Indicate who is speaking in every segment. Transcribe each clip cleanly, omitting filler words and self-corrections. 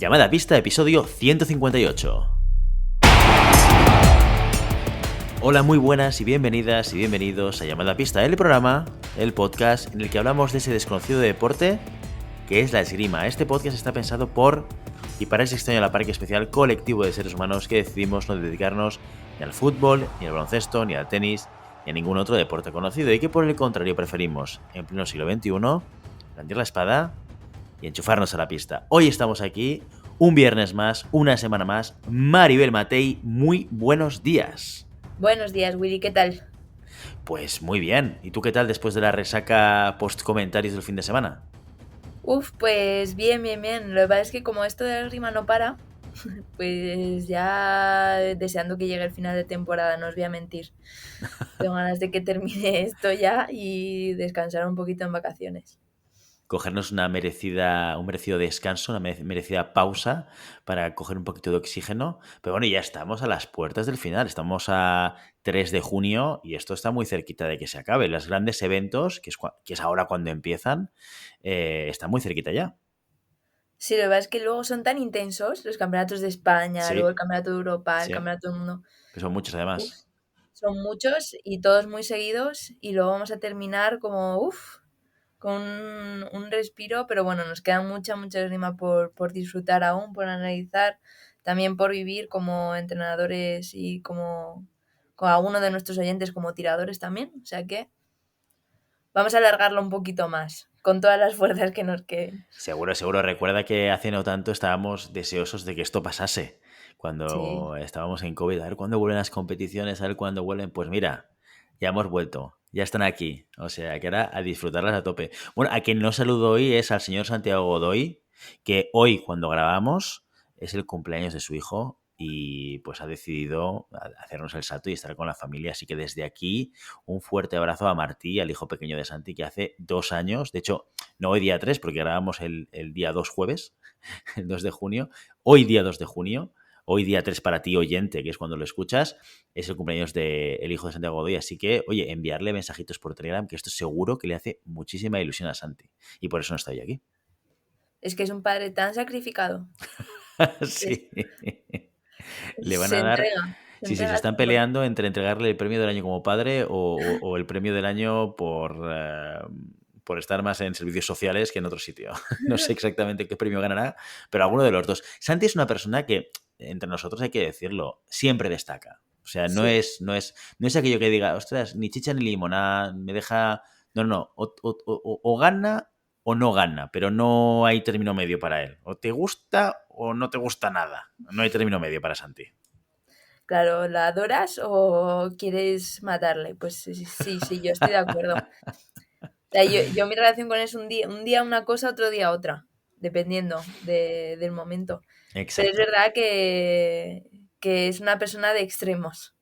Speaker 1: Llamada a pista, episodio 158. Hola, muy buenas y bienvenidas y bienvenidos a Llamada a pista, el programa, el podcast en el que hablamos de ese desconocido deporte que es la esgrima. Este podcast está pensado por y para ese extraño a la par que especial colectivo de seres humanos que decidimos no dedicarnos ni al fútbol, ni al baloncesto, ni al tenis, ni a ningún otro deporte conocido y que por el contrario preferimos, en pleno siglo XXI, blandir la espada y enchufarnos a la pista. Hoy estamos aquí, un viernes más, una semana más. Maribel Matei, muy buenos días.
Speaker 2: Buenos días, Willy, ¿qué tal?
Speaker 1: Pues muy bien. ¿Y tú qué tal después de la resaca post-comentarios del fin de semana?
Speaker 2: Pues bien. Lo que pasa es que como esto de la rima no para, pues ya deseando que llegue el final de temporada, no os voy a mentir. Tengo ganas de que termine esto ya y descansar un poquito en vacaciones.
Speaker 1: Cogernos un merecido descanso, una merecida pausa para coger un poquito de oxígeno. Pero bueno, ya estamos a las puertas del final. Estamos a 3 de junio y esto está muy cerquita de que se acabe. Los grandes eventos, que es ahora cuando empiezan, están muy cerquita ya.
Speaker 2: Sí, lo que pasa es que luego son tan intensos los campeonatos de España, luego el
Speaker 1: Sí,
Speaker 2: campeonato de Europa, el
Speaker 1: sí.
Speaker 2: campeonato del mundo.
Speaker 1: Que son muchos
Speaker 2: Uf,
Speaker 1: además.
Speaker 2: son muchos y todos muy seguidos y luego vamos a terminar con un respiro, pero bueno, nos queda mucha rima por disfrutar aún, por analizar, también por vivir como entrenadores y como alguno de nuestros oyentes como tiradores también, o sea que vamos a alargarlo un poquito más, con todas las fuerzas que nos queden.
Speaker 1: Seguro, seguro. Recuerda que hace no tanto estábamos deseosos de que esto pasase.
Speaker 2: Sí,
Speaker 1: Cuando estábamos en COVID, a ver cuándo vuelven las competiciones, a ver cuándo vuelven. Pues mira, ya hemos vuelto, ya están aquí. O sea, que ahora a disfrutarlas a tope. Bueno, a quien no saludo hoy es al señor Santiago Godoy, que hoy, cuando grabamos, es el cumpleaños de su hijo y pues ha decidido hacernos el salto y estar con la familia. Así que desde aquí, un fuerte abrazo a Martí, al hijo pequeño de Santi, que hace 2 años, de hecho, no hoy día 3 porque grabamos el día 2 jueves, el 2 de junio. Hoy día 2 de junio, hoy día 3 para ti oyente, que es cuando lo escuchas, es el cumpleaños del hijo de Santiago Godoy. Así que, oye, enviarle mensajitos por Telegram, que esto seguro que le hace muchísima ilusión a Santi. Y por eso no estoy aquí.
Speaker 2: es que es un padre tan sacrificado, es-
Speaker 1: Sí. Le van
Speaker 2: se
Speaker 1: a dar...
Speaker 2: entrega, se
Speaker 1: Sí, sí, se
Speaker 2: entrega al
Speaker 1: están
Speaker 2: 100%.
Speaker 1: peleando entre entregarle el premio del año como padre o el premio del año por estar más en servicios sociales que en otro sitio. No sé exactamente qué premio ganará, pero alguno de los dos. Santi es una persona que, entre nosotros hay que decirlo, siempre destaca. O sea,
Speaker 2: Sí,
Speaker 1: no es aquello que diga, ostras, ni chicha ni limonada, me deja... No, no, o gana o no gana, pero no hay término medio para él. O te gusta o no te gusta nada. No hay término medio para Santi.
Speaker 2: claro, ¿la adoras o quieres matarle? Pues sí, yo estoy de acuerdo. O sea, yo mi relación con él es un día una cosa, otro día otra, dependiendo del momento. Pero es
Speaker 1: Exacto.
Speaker 2: verdad que es una persona de extremos.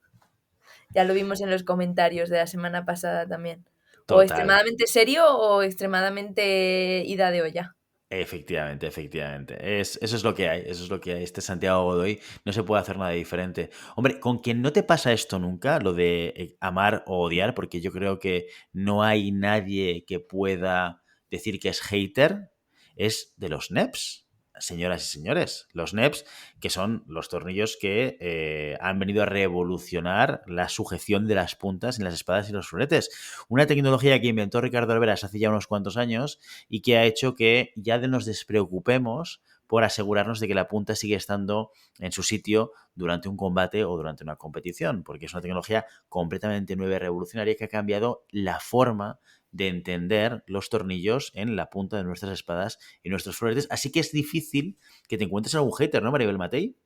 Speaker 2: Ya lo vimos en los comentarios de la semana pasada también. O
Speaker 1: Total.
Speaker 2: extremadamente serio o extremadamente ida de olla.
Speaker 1: Efectivamente, efectivamente. Eso es lo que hay, eso es lo que hay. Este Santiago Godoy no se puede hacer nada diferente. Hombre, con quien no te pasa esto nunca, lo de amar o odiar, porque yo creo que no hay nadie que pueda decir que es hater, es de los NEPs. Señoras y señores, los NEPs, que son los tornillos que han venido a revolucionar la sujeción de las puntas en las espadas y los floretes. Una tecnología que inventó Ricardo Alveras hace ya unos cuantos años y que ha hecho que ya nos despreocupemos por asegurarnos de que la punta sigue estando en su sitio durante un combate o durante una competición, porque es una tecnología completamente nueva y revolucionaria que ha cambiado la forma de entender los tornillos en la punta de nuestras espadas y nuestros floretes. Así que es difícil que te encuentres algún hater, ¿no, Maribel Matei?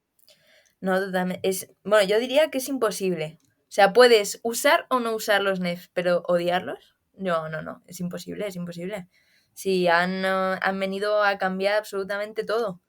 Speaker 2: No, totalmente. Bueno, yo diría que es imposible. O sea, puedes usar o no usar los NEFs, pero odiarlos. No. Es imposible, es imposible. Sí, han venido a cambiar absolutamente todo.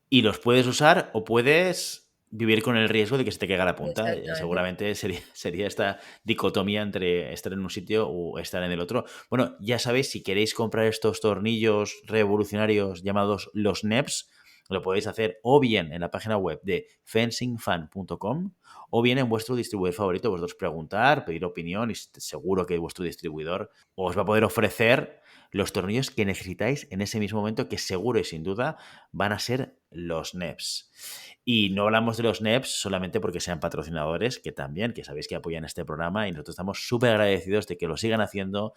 Speaker 1: Y los puedes usar o puedes vivir con el riesgo de que se te caiga la punta.
Speaker 2: Exactamente.
Speaker 1: Seguramente sería esta dicotomía entre estar en un sitio o estar en el otro. Bueno, ya sabéis, si queréis comprar estos tornillos revolucionarios llamados los NEPs, lo podéis hacer o bien en la página web de fencingfan.com o bien en vuestro distribuidor favorito. Vosotros preguntar, pedir opinión y seguro que vuestro distribuidor os va a poder ofrecer los tornillos que necesitáis en ese mismo momento, que seguro y sin duda van a ser los NEPs. Y no hablamos de los NEPs solamente porque sean patrocinadores, que también, que sabéis que apoyan este programa y nosotros estamos súper agradecidos de que lo sigan haciendo.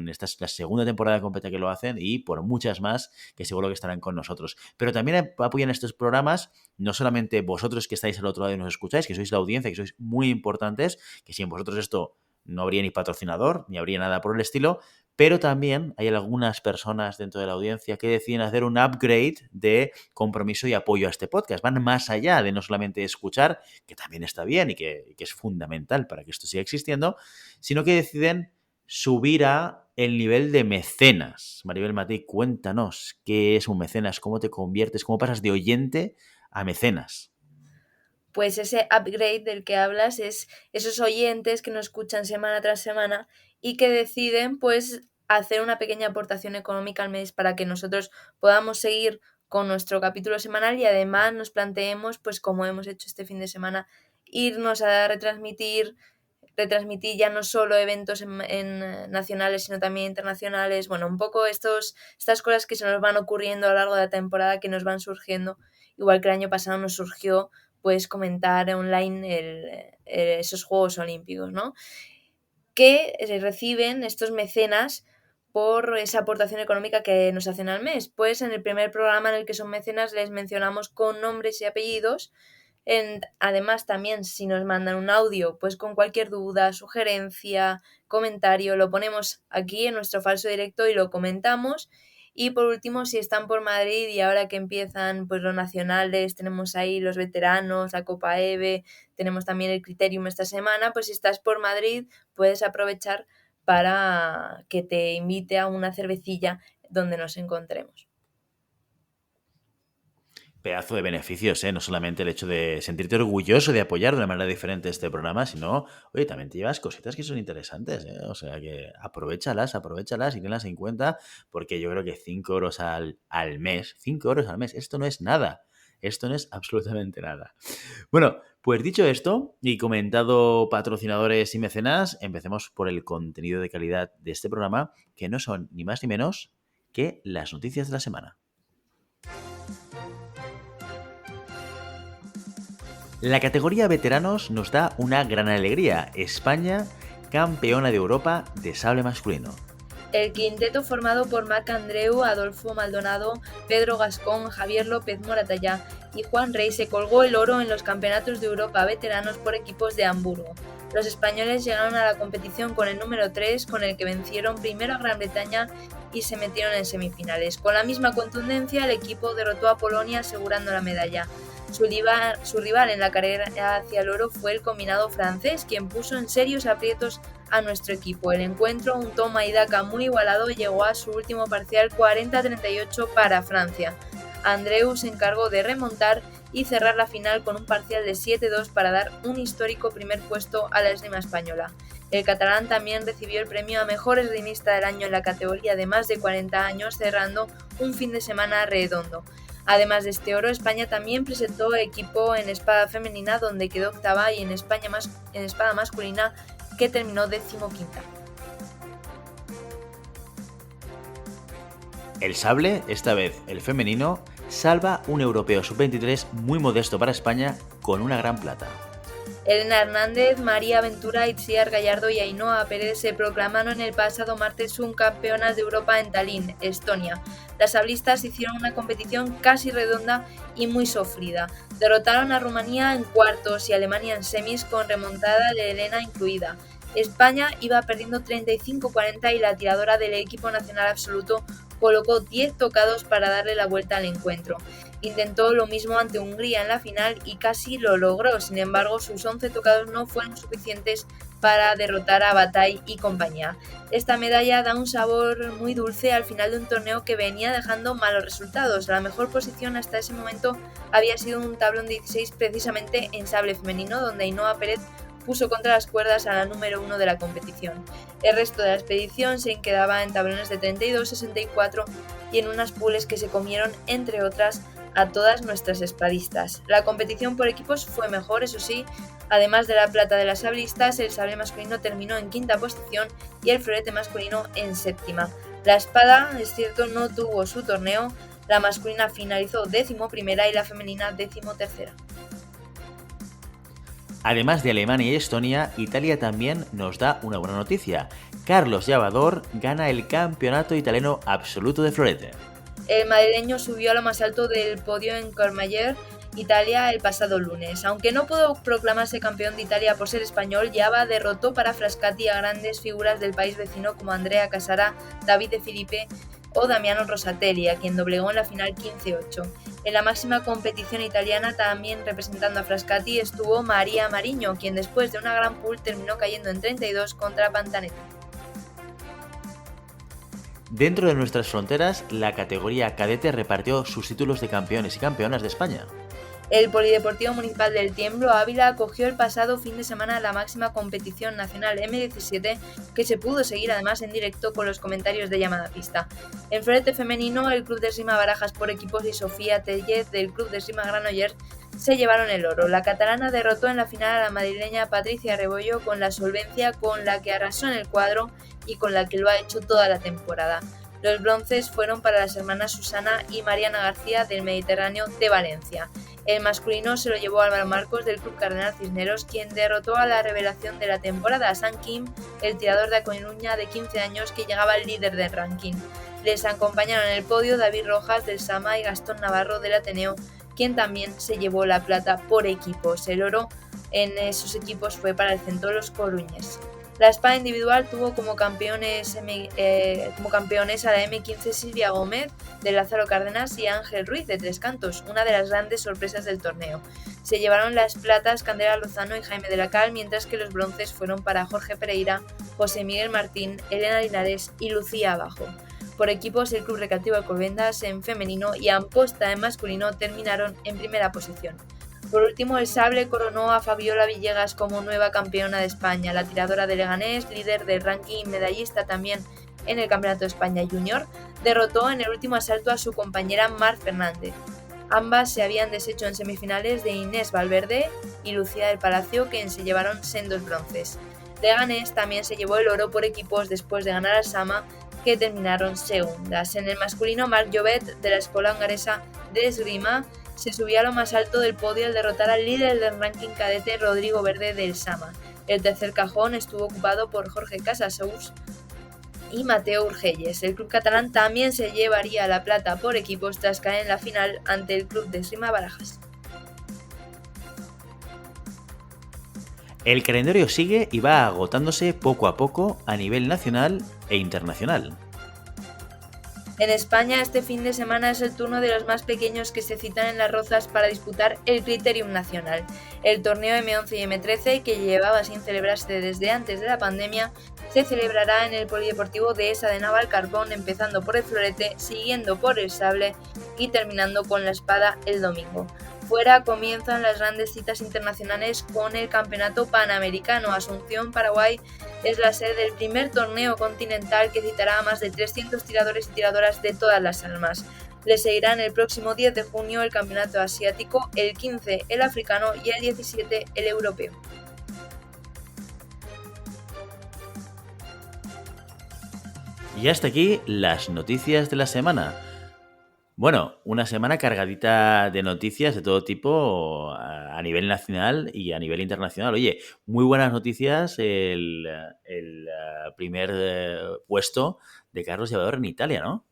Speaker 1: Esta es la segunda temporada completa que lo hacen y por muchas más que seguro que estarán con nosotros. Pero también apoyan estos programas no solamente vosotros que estáis al otro lado y nos escucháis, que sois la audiencia, que sois muy importantes, que sin vosotros esto no habría ni patrocinador, ni habría nada por el estilo, pero también hay algunas personas dentro de la audiencia que deciden hacer un upgrade de compromiso y apoyo a este podcast. Van más allá de no solamente escuchar, que también está bien y que es fundamental para que esto siga existiendo, sino que deciden subir a el nivel de mecenas. Maribel Matei, cuéntanos qué es un mecenas, cómo te conviertes, cómo pasas de oyente a mecenas.
Speaker 2: Pues ese upgrade del que hablas es esos oyentes que nos escuchan semana tras semana y que deciden pues hacer una pequeña aportación económica al mes para que nosotros podamos seguir con nuestro capítulo semanal y además nos planteemos, pues como hemos hecho este fin de semana, irnos a retransmitir ya no solo eventos en nacionales, sino también internacionales. Bueno, un poco estas cosas que se nos van ocurriendo a lo largo de la temporada, que nos van surgiendo, igual que el año pasado nos surgió pues comentar online esos Juegos Olímpicos, ¿no? Que reciben estos mecenas por esa aportación económica que nos hacen al mes. Pues en el primer programa en el que son mecenas les mencionamos con nombres y apellidos. Además, también si nos mandan un audio, pues con cualquier duda, sugerencia, comentario, lo ponemos aquí en nuestro falso directo y lo comentamos. Y por último, si están por Madrid y ahora que empiezan pues los nacionales, tenemos ahí los veteranos, la Copa EVE, tenemos también el Criterium esta semana, pues si estás por Madrid puedes aprovechar para que te invite a una cervecilla donde nos encontremos.
Speaker 1: Pedazo de beneficios, ¿eh? No solamente el hecho de sentirte orgulloso de apoyar de una manera diferente este programa, sino, oye, también te llevas cositas que son interesantes, ¿eh? O sea que aprovéchalas y tenlas en cuenta, porque yo creo que 5 euros al mes, 5 euros al mes, esto no es nada. Esto no es absolutamente nada. Bueno, pues dicho esto y comentado patrocinadores y mecenas, empecemos por el contenido de calidad de este programa, que no son ni más ni menos que las noticias de la semana. La categoría veteranos nos da una gran alegría. España, campeona de Europa de sable masculino.
Speaker 2: El quinteto formado por Marc Andreu, Adolfo Maldonado, Pedro Gascón, Javier López Moratallá y Juan Rey se colgó el oro en los campeonatos de Europa veteranos por equipos de Hamburgo. Los españoles llegaron a la competición con el número 3, con el que vencieron primero a Gran Bretaña y se metieron en semifinales. Con la misma contundencia, el equipo derrotó a Polonia asegurando la medalla. Su rival en la carrera hacia el oro fue el combinado francés, quien puso en serios aprietos a nuestro equipo. El encuentro, un toma y daca muy igualado, llegó a su último parcial 40-38 para Francia. Andreu se encargó de remontar y cerrar la final con un parcial de 7-2 para dar un histórico primer puesto a la esgrima española. El catalán también recibió el premio a mejor esgrimista del año en la categoría de más de 40 años, cerrando un fin de semana redondo. Además de este oro, España también presentó equipo en espada femenina, donde quedó octava, y en espada masculina, que terminó 15ª.
Speaker 1: El sable, esta vez el femenino, salva un europeo sub-23 muy modesto para España con una gran plata.
Speaker 2: Elena Hernández, María Ventura, Itziar Gallardo y Ainhoa Pérez se proclamaron el pasado martes subcampeonas de Europa en Tallinn, Estonia. Las sablistas hicieron una competición casi redonda y muy sufrida. Derrotaron a Rumanía en cuartos y a Alemania en semis, con remontada de Elena incluida. España iba perdiendo 35-40 y la tiradora del equipo nacional absoluto colocó 10 tocados para darle la vuelta al encuentro. Intentó lo mismo ante Hungría en la final y casi lo logró. Sin embargo, sus 11 tocados no fueron suficientes para derrotar a Bataille y compañía. Esta medalla da un sabor muy dulce al final de un torneo que venía dejando malos resultados. La mejor posición hasta ese momento había sido un tablón de 16 precisamente en sable femenino, donde Ainhoa Pérez puso contra las cuerdas a la número 1 de la competición. El resto de la expedición se quedaba en tablones de 32, 64 y en unas pools que se comieron, entre otras, a todas nuestras espadistas. La competición por equipos fue mejor, eso sí, además de la plata de las sablistas, el sable masculino terminó en quinta posición y el florete masculino en séptima. La espada, es cierto, no tuvo su torneo, la masculina finalizó 11ª y la femenina 13ª.
Speaker 1: Además de Alemania y Estonia, Italia también nos da una buena noticia. Carlos Llavador gana el campeonato italiano absoluto de florete.
Speaker 2: El madrileño subió a lo más alto del podio en Courmayeur, Italia, el pasado lunes. Aunque no pudo proclamarse campeón de Italia por ser español, Java derrotó para Frascati a grandes figuras del país vecino como Andrea Casara, David De Filippe o Damiano Rosatelli, a quien doblegó en la final 15-8. En la máxima competición italiana, también representando a Frascati, estuvo María Mariño, quien después de una gran pool terminó cayendo en 32 contra Pantanetti.
Speaker 1: Dentro de nuestras fronteras, la categoría cadete repartió sus títulos de campeones y campeonas de España.
Speaker 2: El Polideportivo Municipal del Tiemblo Ávila acogió el pasado fin de semana la máxima competición nacional M17, que se pudo seguir además en directo con los comentarios de Llamada Pista. En florete femenino, el Club de Esgrima Barajas por equipos y Sofía Tellez del Club de Esgrima Granollers se llevaron el oro. La catalana derrotó en la final a la madrileña Patricia Rebollo con la solvencia con la que arrasó en el cuadro y con la que lo ha hecho toda la temporada. Los bronces fueron para las hermanas Susana y Mariana García del Mediterráneo de Valencia. El masculino se lo llevó Álvaro Marcos del Club Cardenal Cisneros, quien derrotó a la revelación de la temporada, San Kim, el tirador de A Coruña de 15 años que llegaba al líder del ranking. Les acompañaron en el podio David Rojas del Sama y Gastón Navarro del Ateneo, quien también se llevó la plata por equipos. El oro en esos equipos fue para el Centro Los Coruñes. La espada individual tuvo como campeones a la M15 Silvia Gómez de Lázaro Cárdenas y Ángel Ruiz de Tres Cantos, una de las grandes sorpresas del torneo. Se llevaron las platas Candela Lozano y Jaime de la Cal, mientras que los bronces fueron para Jorge Pereira, José Miguel Martín, Elena Linares y Lucía Abajo. Por equipos, el Club Recreativo Alcobendas en femenino y Amposta en masculino terminaron en primera posición. Por último, el sable coronó a Fabiola Villegas como nueva campeona de España. La tiradora de Leganés, líder del ranking y medallista también en el Campeonato de España Junior, derrotó en el último asalto a su compañera Mar Fernández. Ambas se habían deshecho en semifinales de Inés Valverde y Lucía del Palacio, quien se llevaron sendos bronces. Leganés también se llevó el oro por equipos después de ganar al Sama, que terminaron segundas. En el masculino, Marc Jovet, de la Escuela Hongaresa de Esgrima, se subió a lo más alto del podio al derrotar al líder del ranking cadete Rodrigo Verde del Sama. El tercer cajón estuvo ocupado por Jorge Casasous y Mateo Urgelles. El club catalán también se llevaría la plata por equipos tras caer en la final ante el Club de Esgrima Barajas.
Speaker 1: El calendario sigue y va agotándose poco a poco a nivel nacional e internacional.
Speaker 2: En España, este fin de semana es el turno de los más pequeños que se citan en Las Rozas para disputar el Criterium Nacional. El torneo M11 y M13, que llevaba sin celebrarse desde antes de la pandemia, se celebrará en el Polideportivo Dehesa de Navalcarpón, empezando por el florete, siguiendo por el sable y terminando con la espada el domingo. Fuera comienzan las grandes citas internacionales con el Campeonato Panamericano. Asunción, Paraguay, es la sede del primer torneo continental que citará a más de 300 tiradores y tiradoras de todas las almas. Le seguirán el próximo 10 de junio el Campeonato Asiático, el 15 el africano y el 17 el europeo.
Speaker 1: Y hasta aquí las noticias de la semana. Bueno, una semana cargadita de noticias de todo tipo a nivel nacional y a nivel internacional. Oye, muy buenas noticias el primer puesto de Carlos Llavador en Italia, ¿no?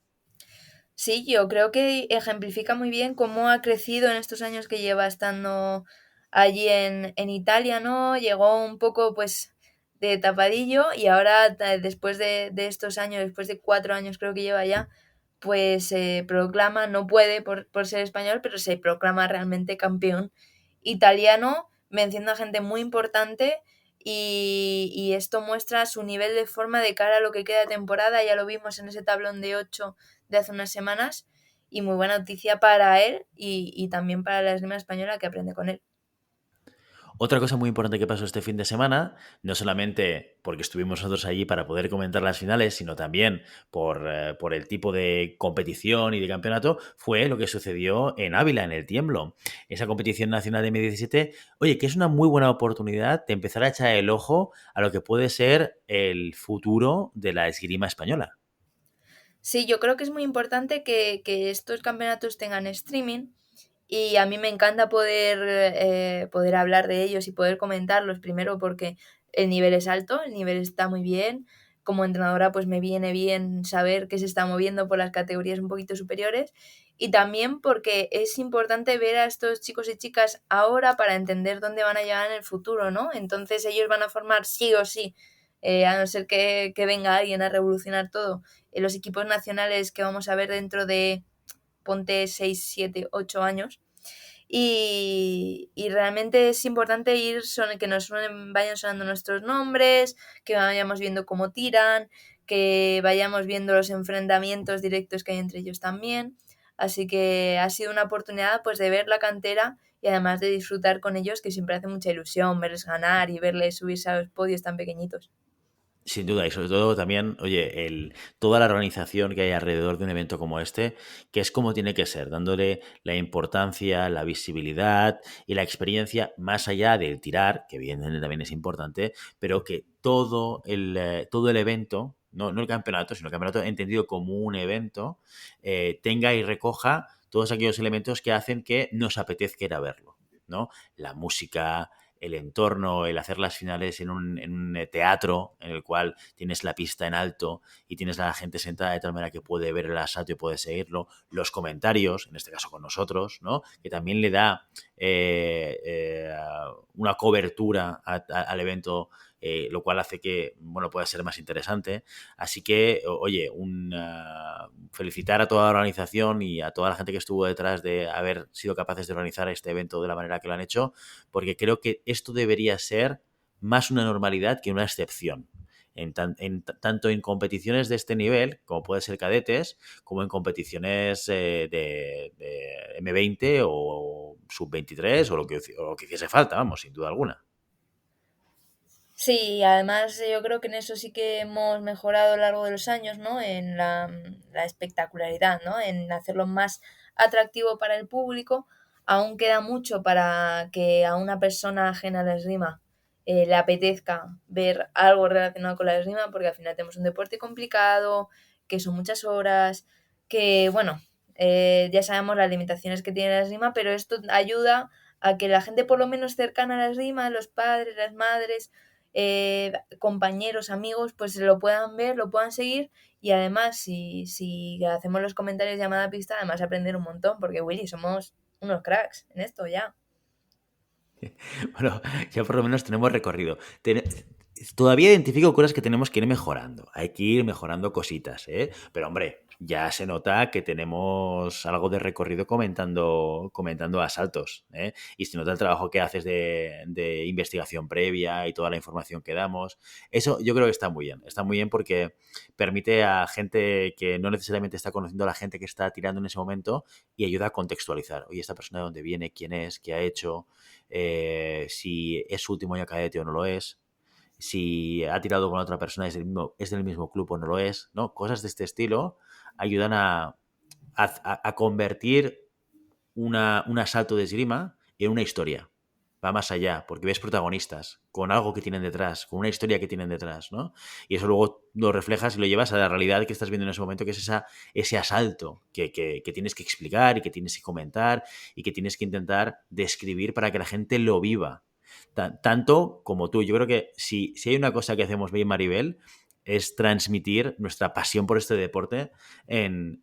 Speaker 2: Sí, yo creo que ejemplifica muy bien cómo ha crecido en estos años que lleva estando allí en Italia, ¿no? Llegó un poco pues de tapadillo y ahora después de estos años, después de 4 años creo que lleva ya, pues se proclama, no puede por ser español, pero se proclama realmente campeón italiano, venciendo a gente muy importante y esto muestra su nivel de forma de cara a lo que queda de temporada, ya lo vimos en ese tablón de 8 de hace unas semanas y muy buena noticia para él y también para la esgrima española que aprende con él.
Speaker 1: Otra cosa muy importante que pasó este fin de semana, no solamente porque estuvimos nosotros allí para poder comentar las finales, sino también por el tipo de competición y de campeonato, fue lo que sucedió en Ávila, en el Tiemblo. Esa competición nacional de M17, oye, que es una muy buena oportunidad de empezar a echar el ojo a lo que puede ser el futuro de la esgrima española.
Speaker 2: Sí, yo creo que es muy importante que estos campeonatos tengan streaming y a mí me encanta poder hablar de ellos y poder comentarlos primero porque el nivel es alto, el nivel está muy bien. Como entrenadora pues me viene bien saber que se está moviendo por las categorías un poquito superiores y también porque es importante ver a estos chicos y chicas ahora para entender dónde van a llegar en el futuro, ¿no? Entonces ellos van a formar sí o sí, a no ser que venga alguien a revolucionar todo, los equipos nacionales que vamos a ver dentro de, ponte 6 7 8 años. Y realmente es importante que nos vayan sonando nuestros nombres, que vayamos viendo cómo tiran, que vayamos viendo los enfrentamientos directos que hay entre ellos también. Así que ha sido una oportunidad pues de ver la cantera y además de disfrutar con ellos, que siempre hace mucha ilusión verles ganar y verles subirse a los podios tan pequeñitos.
Speaker 1: Sin duda, y sobre todo también, oye, toda la organización que hay alrededor de un evento como este, que es como tiene que ser, dándole la importancia, la visibilidad y la experiencia más allá del tirar, que evidentemente también es importante, pero que todo el evento, no el campeonato, sino el campeonato entendido como un evento, tenga y recoja todos aquellos elementos que hacen que nos apetezca ir a verlo, ¿no? La música, el entorno, el hacer las finales en un teatro en el cual tienes la pista en alto y tienes a la gente sentada de tal manera que puede ver el asalto y puede seguirlo, los comentarios, en este caso con nosotros, ¿no? Que también le da una cobertura al evento, lo cual hace que bueno, pueda ser más interesante. Así que, oye, felicitar a toda la organización y a toda la gente que estuvo detrás de haber sido capaces de organizar este evento de la manera que lo han hecho, porque creo que esto debería ser más una normalidad que una excepción. Tanto en competiciones de este nivel, como puede ser cadetes, como en competiciones de M20 o sub-23 o lo que hiciese falta, vamos, sin duda alguna.
Speaker 2: Sí, además yo creo que en eso sí que hemos mejorado a lo largo de los años, ¿no? En la espectacularidad, ¿no? En hacerlo más atractivo para el público. Aún queda mucho para que a una persona ajena a la esgrima le apetezca ver algo relacionado con la esgrima, porque al final tenemos un deporte complicado, que son muchas horas, que bueno, ya sabemos las limitaciones que tiene la esgrima, pero esto ayuda a que la gente por lo menos cercana a la esgrima, los padres, las madres, compañeros, amigos, pues lo puedan ver, lo puedan seguir y además si hacemos los comentarios llamada pista, además aprender un montón, porque Willy, somos unos cracks en esto ya.
Speaker 1: Bueno, ya por lo menos tenemos recorrido. Todavía identifico cosas que tenemos que ir mejorando. Hay que ir mejorando cositas, ¿eh? Pero hombre, ya se nota que tenemos algo de recorrido comentando asaltos, ¿eh? Y se nota el trabajo que haces de investigación previa y toda la información que damos. Eso yo creo que está muy bien. Está muy bien porque permite a gente que no necesariamente está conociendo a la gente que está tirando en ese momento y ayuda a contextualizar. Oye, esta persona de dónde viene, quién es, qué ha hecho, si es su último año cadete o no lo es, si ha tirado con otra persona, es del mismo club o no lo es, ¿no? Cosas de este estilo ayudan a convertir un asalto de esgrima en una historia. Va más allá, porque ves protagonistas con algo que tienen detrás, con una historia que tienen detrás, ¿no? Y eso luego lo reflejas y lo llevas a la realidad que estás viendo en ese momento, que es ese asalto que tienes que explicar y que tienes que comentar y que tienes que intentar describir para que la gente lo viva. Tanto como tú. Yo creo que si hay una cosa que hacemos bien, Maribel, es transmitir nuestra pasión por este deporte en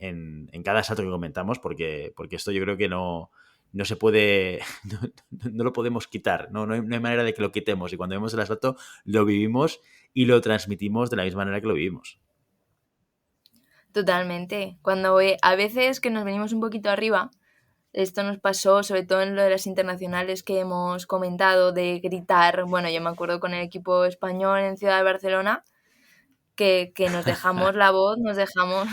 Speaker 1: cada asalto que comentamos, porque esto yo creo que no se puede, no lo podemos quitar, no hay manera de que lo quitemos. Y cuando vemos el asalto, lo vivimos y lo transmitimos de la misma manera que lo vivimos.
Speaker 2: Totalmente. Cuando a veces que nos venimos un poquito arriba, esto nos pasó sobre todo en lo de las internacionales que hemos comentado, de gritar, bueno, yo me acuerdo con el equipo español en Ciudad de Barcelona, que nos dejamos la voz, nos dejamos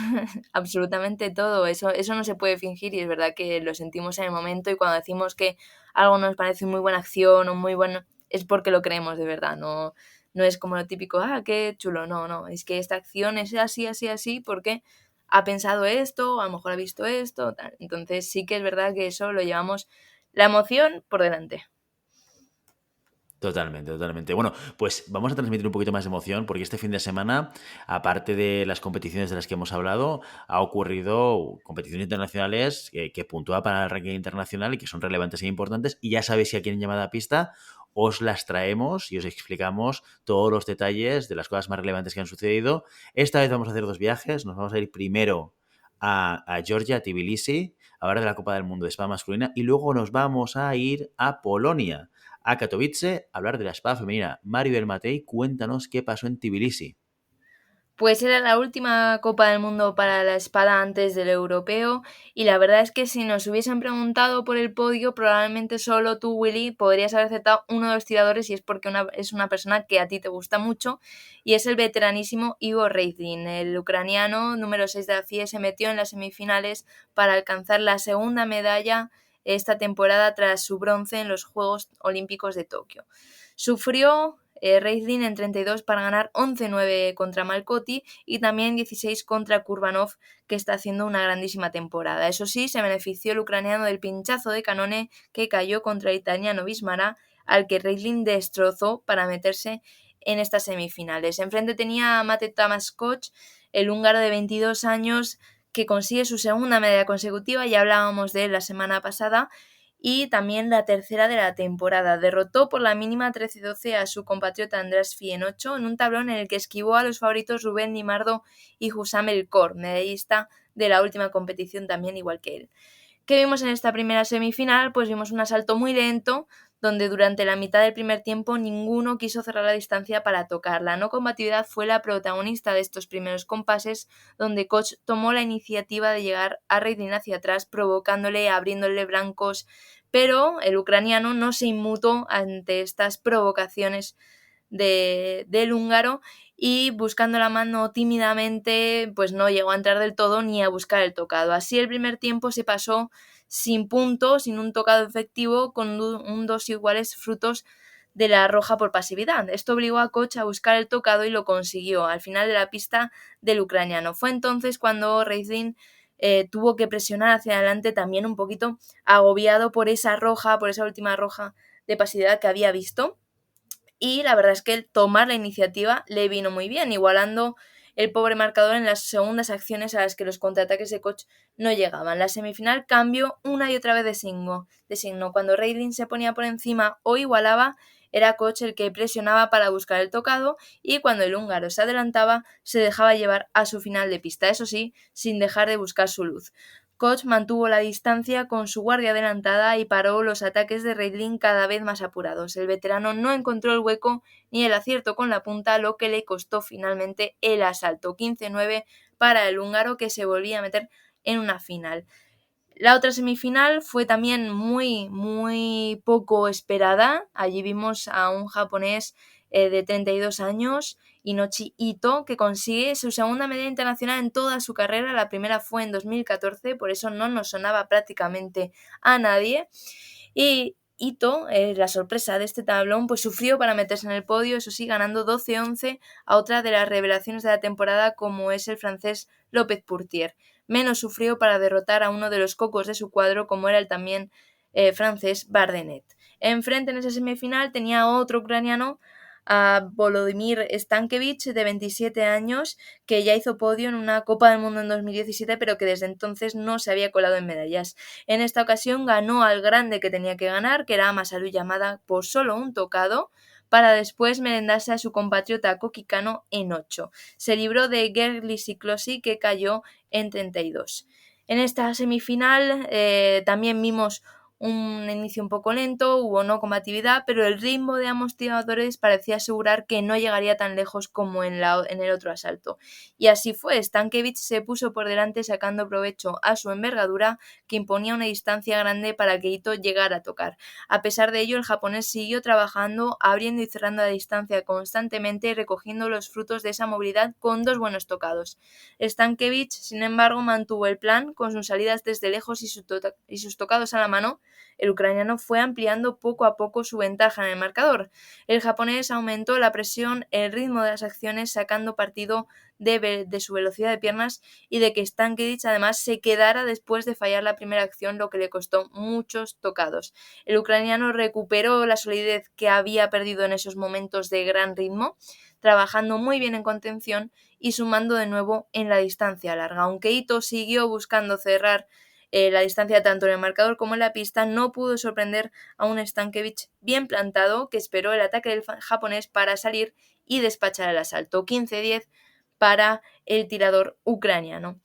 Speaker 2: absolutamente todo. Eso no se puede fingir y es verdad que lo sentimos en el momento y cuando decimos que algo nos parece muy buena acción o muy bueno, es porque lo creemos de verdad, no, no es como lo típico, qué chulo, no, es que esta acción es así, así, así, porque ha pensado esto, a lo mejor ha visto esto, tal. Entonces sí que es verdad que eso lo llevamos la emoción por delante.
Speaker 1: Totalmente, totalmente. Bueno, pues vamos a transmitir un poquito más de emoción porque este fin de semana, aparte de las competiciones de las que hemos hablado, ha ocurrido competiciones internacionales que puntúan para el ranking internacional y que son relevantes e importantes. Y ya sabéis si a quién llamada a pista, os las traemos y os explicamos todos los detalles de las cosas más relevantes que han sucedido. Esta vez vamos a hacer 2 viajes. Nos vamos a ir primero a Georgia, a Tbilisi, a hablar de la Copa del Mundo de espada masculina y luego nos vamos a ir a Polonia, a Katowice, hablar de la espada femenina. Maribel Matei, cuéntanos qué pasó en Tbilisi.
Speaker 2: Pues era la última Copa del Mundo para la espada antes del europeo y la verdad es que si nos hubiesen preguntado por el podio, probablemente solo tú, Willy, podrías haber aceptado uno de los tiradores y es porque es una persona que a ti te gusta mucho y es el veteranísimo Igor Reizin. El ucraniano número 6 de la FIE se metió en las semifinales para alcanzar la segunda medalla esta temporada tras su bronce en los Juegos Olímpicos de Tokio. Sufrió Reizin en 32 para ganar 11-9 contra Malkotti y también 16 contra Kurbanov, que está haciendo una grandísima temporada. Eso sí, se benefició el ucraniano del pinchazo de Canone que cayó contra el italiano Bismara, al que Reizin destrozó para meterse en estas semifinales. Enfrente tenía a Mate Tamaskoc, el húngaro de 22 años, que consigue su segunda medalla consecutiva, ya hablábamos de él la semana pasada, y también la tercera de la temporada. Derrotó por la mínima 13-12 a su compatriota András Fienocho en un tablón en el que esquivó a los favoritos Rubén Nimardo y Hussam El Khor, medallista de la última competición también igual que él. ¿Qué vimos en esta primera semifinal? Pues vimos un asalto muy lento, donde durante la mitad del primer tiempo ninguno quiso cerrar la distancia para tocar. La no combatividad fue la protagonista de estos primeros compases, donde Koch tomó la iniciativa de llegar a Reizin hacia atrás, provocándole, abriéndole blancos, pero el ucraniano no se inmutó ante estas provocaciones del húngaro y buscando la mano tímidamente pues no llegó a entrar del todo ni a buscar el tocado. Así el primer tiempo se pasó sin puntos, sin un tocado efectivo, con un 2 iguales frutos de la roja por pasividad. Esto obligó a Koch a buscar el tocado y lo consiguió al final de la pista del ucraniano. Fue entonces cuando Reizin tuvo que presionar hacia adelante, también un poquito agobiado por esa roja, por esa última roja de pasividad que había visto. Y la verdad es que el tomar la iniciativa le vino muy bien, igualando el pobre marcador en las segundas acciones a las que los contraataques de Koch no llegaban. La semifinal cambió una y otra vez de signo. Cuando Reizin se ponía por encima o igualaba, era Koch el que presionaba para buscar el tocado y cuando el húngaro se adelantaba, se dejaba llevar a su final de pista, eso sí, sin dejar de buscar su luz. Koch mantuvo la distancia con su guardia adelantada y paró los ataques de Reizin cada vez más apurados. El veterano no encontró el hueco ni el acierto con la punta, lo que le costó finalmente el asalto. 15-9 para el húngaro, que se volvía a meter en una final. La otra semifinal fue también muy, muy poco esperada. Allí vimos a un japonés de 32 años, Inochi Ito, que consigue su segunda medalla internacional en toda su carrera. La primera fue en 2014, por eso no nos sonaba prácticamente a nadie. Y Ito, la sorpresa de este tablón, pues sufrió para meterse en el podio, eso sí, ganando 12-11 a otra de las revelaciones de la temporada, como es el francés López Pourtier. Menos sufrió para derrotar a uno de los cocos de su cuadro, como era el también francés Bardenet. Enfrente en esa semifinal tenía otro ucraniano, a Volodymyr Stankiewicz, de 27 años, que ya hizo podio en una Copa del Mundo en 2017, pero que desde entonces no se había colado en medallas. En esta ocasión ganó al grande que tenía que ganar, que era Masaru Yamada, por solo un tocado, para después merendarse a su compatriota Kokikano en 8. Se libró de Gerli Siklosi, que cayó en 32. En esta semifinal también vimos un inicio un poco lento, hubo no combatividad, pero el ritmo de ambos tiradores parecía asegurar que no llegaría tan lejos como en el otro asalto. Y así fue, Stankiewicz se puso por delante sacando provecho a su envergadura, que imponía una distancia grande para que Ito llegara a tocar. A pesar de ello, el japonés siguió trabajando, abriendo y cerrando la distancia constantemente y recogiendo los frutos de esa movilidad con 2 buenos tocados. Stankiewicz, sin embargo, mantuvo el plan con sus salidas desde lejos y sus tocados a la mano, El ucraniano fue ampliando poco a poco su ventaja en el marcador. El japonés aumentó la presión, el ritmo de las acciones, sacando partido de su velocidad de piernas y de que Stankiewicz además se quedara después de fallar la primera acción, lo que le costó muchos tocados. El ucraniano recuperó la solidez que había perdido en esos momentos de gran ritmo, trabajando muy bien en contención y sumando de nuevo en la distancia larga. Aunque Ito siguió buscando cerrar la distancia tanto en el marcador como en la pista, no pudo sorprender a un Stankiewicz bien plantado que esperó el ataque del japonés para salir y despachar el asalto. 15-10 para el tirador ucraniano.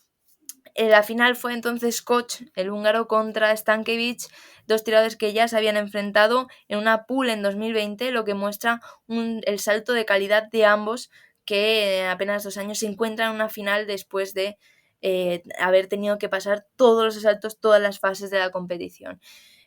Speaker 2: La final fue entonces Koch, el húngaro, contra Stankiewicz, dos tiradores que ya se habían enfrentado en una pool en 2020, lo que muestra el salto de calidad de ambos, que en apenas 2 años se encuentran en una final después de haber tenido que pasar todos los asaltos, todas las fases de la competición.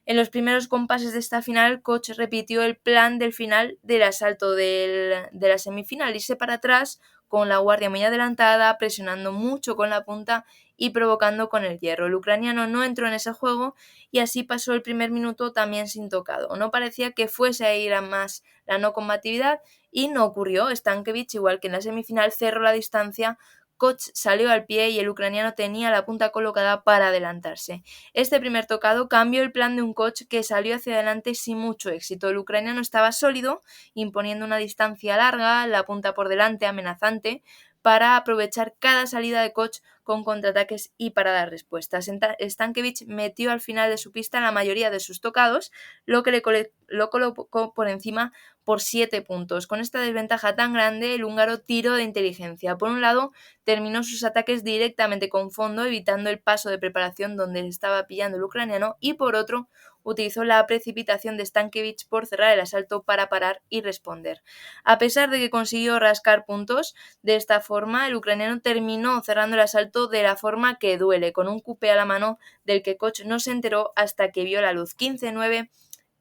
Speaker 2: En los primeros compases de esta final, Koch repitió el plan del final del asalto de la semifinal, irse para atrás con la guardia muy adelantada, presionando mucho con la punta y provocando con el hierro. El ucraniano no entró en ese juego y así pasó el primer minuto también sin tocado. No parecía que fuese a ir a más la no combatividad y no ocurrió. Stankiewicz, igual que en la semifinal, cerró la distancia. Koch salió al pie y el ucraniano tenía la punta colocada para adelantarse. Este primer tocado cambió el plan de un Koch que salió hacia adelante sin mucho éxito. El ucraniano estaba sólido, imponiendo una distancia larga, la punta por delante, amenazante, para aprovechar cada salida de Koch con contraataques y para dar respuestas. Stankiewicz metió al final de su pista la mayoría de sus tocados, lo que lo colocó por encima por 7 puntos. Con esta desventaja tan grande, el húngaro tiró de inteligencia. Por un lado, terminó sus ataques directamente con fondo, evitando el paso de preparación donde estaba pillando el ucraniano, y por otro, utilizó la precipitación de Stankiewicz por cerrar el asalto para parar y responder. A pesar de que consiguió rascar puntos, de esta forma el ucraniano terminó cerrando el asalto de la forma que duele, con un cupé a la mano del que Koch no se enteró hasta que vio la luz. 15-9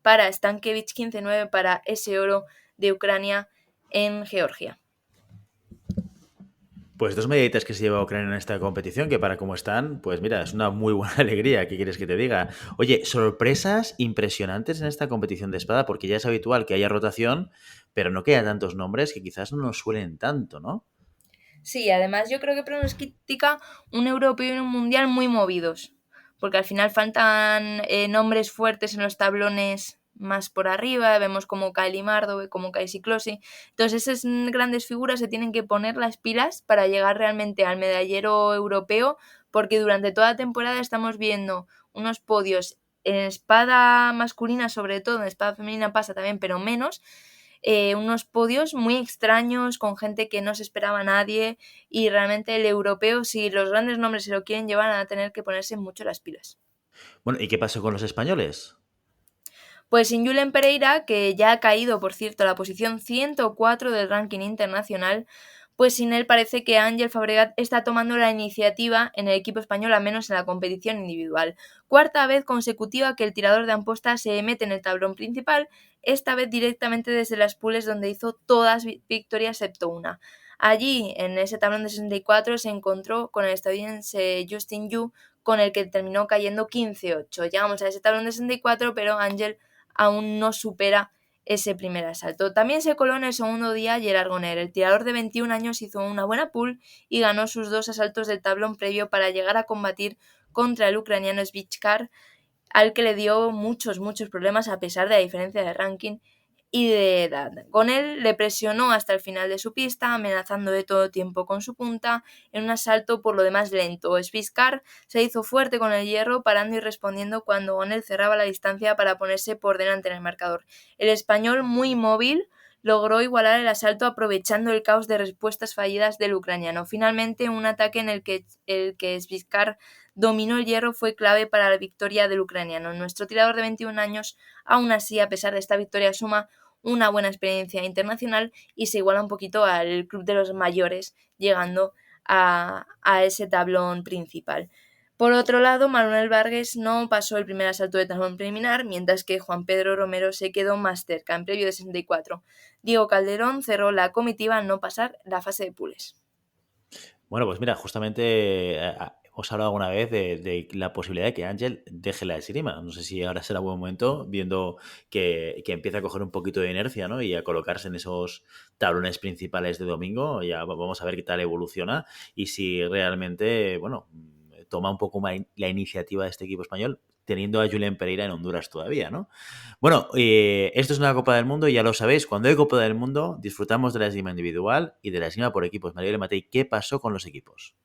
Speaker 2: para Stankiewicz, 15-9 para ese oro de Ucrania en Georgia.
Speaker 1: Pues 2 medallitas que se lleva Ucrania en esta competición, que para cómo están, pues mira, es una muy buena alegría, ¿qué quieres que te diga? Oye, sorpresas impresionantes en esta competición de espada, porque ya es habitual que haya rotación, pero no quedan tantos nombres que quizás no nos suelen tanto, ¿no?
Speaker 2: Sí, además yo creo que pronostica un europeo y un mundial muy movidos, porque al final faltan nombres fuertes en los tablones más por arriba, vemos como Kyle Limardo, como Kai Siklosi. Entonces esas grandes figuras se tienen que poner las pilas para llegar realmente al medallero europeo, porque durante toda la temporada estamos viendo unos podios en espada masculina, sobre todo en espada femenina pasa también, pero menos, unos podios muy extraños con gente que no se esperaba a nadie, y realmente el europeo, si los grandes nombres se lo quieren llevar, van a tener que ponerse mucho las pilas.
Speaker 1: Bueno, ¿y qué pasó con los españoles?
Speaker 2: Pues sin Julen Pereira, que ya ha caído, por cierto, a la posición 104 del ranking internacional, pues sin él parece que Ángel Fabregat está tomando la iniciativa en el equipo español, al menos en la competición individual. Cuarta vez consecutiva que el tirador de amposta se mete en el tablón principal, esta vez directamente desde las pools donde hizo todas victorias excepto una. Allí, en ese tablón de 64, se encontró con el estadounidense Justin Yu, con el que terminó cayendo 15-8. Llegamos a ese tablón de 64, pero Ángel aún no supera ese primer asalto. También se coló en el segundo día Gerard Goner. El tirador de 21 años hizo una buena pool y ganó sus 2 asaltos del tablón previo para llegar a combatir contra el ucraniano Svichkar, al que le dio muchos problemas a pesar de la diferencia de ranking y de edad. Gonel le presionó hasta el final de su pista, amenazando de todo tiempo con su punta, en un asalto por lo demás lento. Sviskar se hizo fuerte con el hierro, parando y respondiendo cuando Gonel cerraba la distancia para ponerse por delante en el marcador. El español, muy móvil, logró igualar el asalto aprovechando el caos de respuestas fallidas del ucraniano. Finalmente, un ataque en el que Sviskar dominó el hierro fue clave para la victoria del ucraniano. Nuestro tirador de 21 años, aún así, a pesar de esta victoria, suma una buena experiencia internacional y se iguala un poquito al club de los mayores, llegando a ese tablón principal. Por otro lado, Manuel Vargas no pasó el primer asalto de tablón preliminar, mientras que Juan Pedro Romero se quedó más cerca, en previo de 64. Diego Calderón cerró la comitiva al no pasar la fase de pools.
Speaker 1: Bueno, pues mira, justamente os he hablado alguna vez de la posibilidad de que Ángel deje la esgrima. No sé si ahora será buen momento, viendo que empieza a coger un poquito de inercia, ¿no? Y a colocarse en esos tablones principales de domingo. Ya vamos a ver qué tal evoluciona y si realmente, bueno, toma un poco más la iniciativa de este equipo español, teniendo a Julen Pereira en Honduras todavía, ¿no? Bueno, esto es una Copa del Mundo, ya lo sabéis. Cuando hay Copa del Mundo, disfrutamos de la esgrima individual y de la esgrima por equipos. Mariela Matei, ¿qué pasó con los equipos?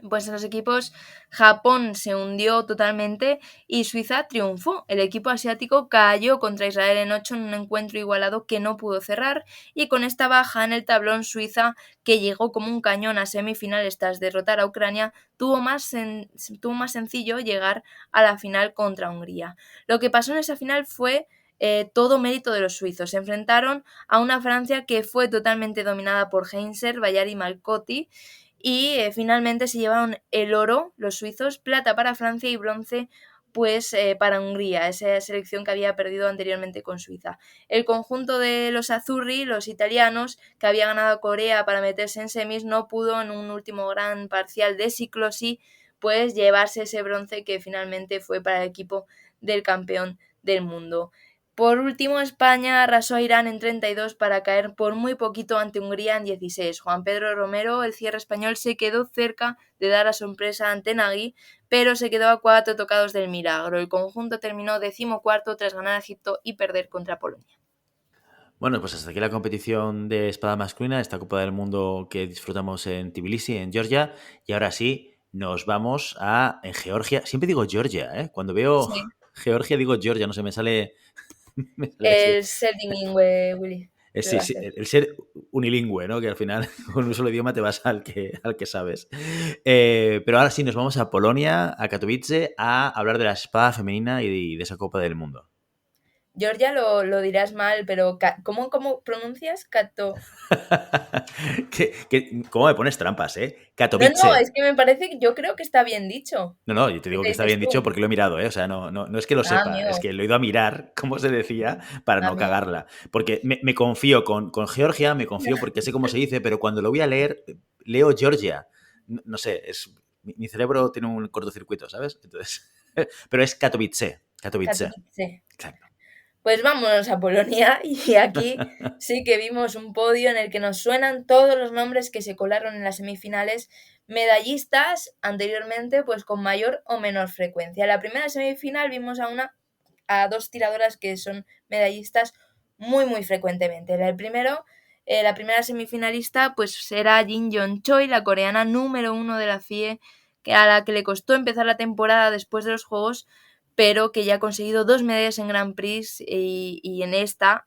Speaker 2: Pues en los equipos, Japón se hundió totalmente y Suiza triunfó. El equipo asiático cayó contra Israel en 8 en un encuentro igualado que no pudo cerrar, y con esta baja en el tablón, Suiza, que llegó como un cañón a semifinales tras derrotar a Ucrania, tuvo más sencillo llegar a la final contra Hungría. Lo que pasó en esa final fue todo mérito de los suizos. Se enfrentaron a una Francia que fue totalmente dominada por Heinzer, Bayard y Malcotti, y finalmente se llevaron el oro los suizos, plata para Francia y bronce pues para Hungría, esa selección que había perdido anteriormente con Suiza. El conjunto de los azzurri, los italianos, que había ganado a Corea para meterse en semis, no pudo en un último gran parcial de Ciclosi pues llevarse ese bronce que finalmente fue para el equipo del campeón del mundo. Por último, España arrasó a Irán en 32 para caer por muy poquito ante Hungría en 16. Juan Pedro Romero, el cierre español, se quedó cerca de dar la sorpresa ante Nagui, pero se quedó a 4 tocados del milagro. El conjunto terminó 14º tras ganar a Egipto y perder contra Polonia.
Speaker 1: Bueno, pues hasta aquí la competición de espada masculina, esta Copa del Mundo que disfrutamos en Tbilisi, en Georgia. Y ahora sí, nos vamos a en Georgia. Siempre digo Georgia, ¿eh? Cuando veo
Speaker 2: Sí.
Speaker 1: Georgia digo Georgia, no sé, me sale, me sale así.
Speaker 2: El ser bilingüe, Willy. ¿Qué
Speaker 1: Sí,
Speaker 2: va a
Speaker 1: sí,
Speaker 2: ser?
Speaker 1: el ser unilingüe, ¿no? Que al final con un solo idioma te vas al que sabes. Pero ahora sí, nos vamos a Polonia, a Katowice, a hablar de la espada femenina y de esa Copa del Mundo.
Speaker 2: Georgia lo dirás mal, pero ¿cómo pronuncias?
Speaker 1: ¿Cómo me pones trampas, eh?
Speaker 2: No,
Speaker 1: Katowice.
Speaker 2: es que me parece que yo creo que está bien dicho.
Speaker 1: No, no, yo te
Speaker 2: ¿Qué
Speaker 1: digo
Speaker 2: te
Speaker 1: que está
Speaker 2: dices
Speaker 1: bien dicho
Speaker 2: tú?
Speaker 1: porque lo he mirado, ¿eh? O sea, no es que lo
Speaker 2: Ah,
Speaker 1: sepa, es
Speaker 2: amigo,
Speaker 1: que lo he ido a mirar cómo se decía para no
Speaker 2: amigo.
Speaker 1: cagarla. Porque me confío con Georgia, me confío porque sé cómo se dice, pero cuando lo voy a leer, leo Georgia. No sé, mi cerebro tiene un cortocircuito, ¿sabes? Entonces, pero es Katowice. Katowice.
Speaker 2: Katowice.
Speaker 1: Exacto.
Speaker 2: Pues vámonos a Polonia y aquí sí que vimos un podio en el que nos suenan todos los nombres que se colaron en las semifinales, medallistas anteriormente pues con mayor o menor frecuencia. En la primera semifinal vimos a dos tiradoras que son medallistas muy frecuentemente. La primera semifinalista pues era Jin Yeon Choi, la coreana número 1 de la FIE, a la que le costó empezar la temporada después de los Juegos, pero que ya ha conseguido 2 medallas en Grand Prix y en esta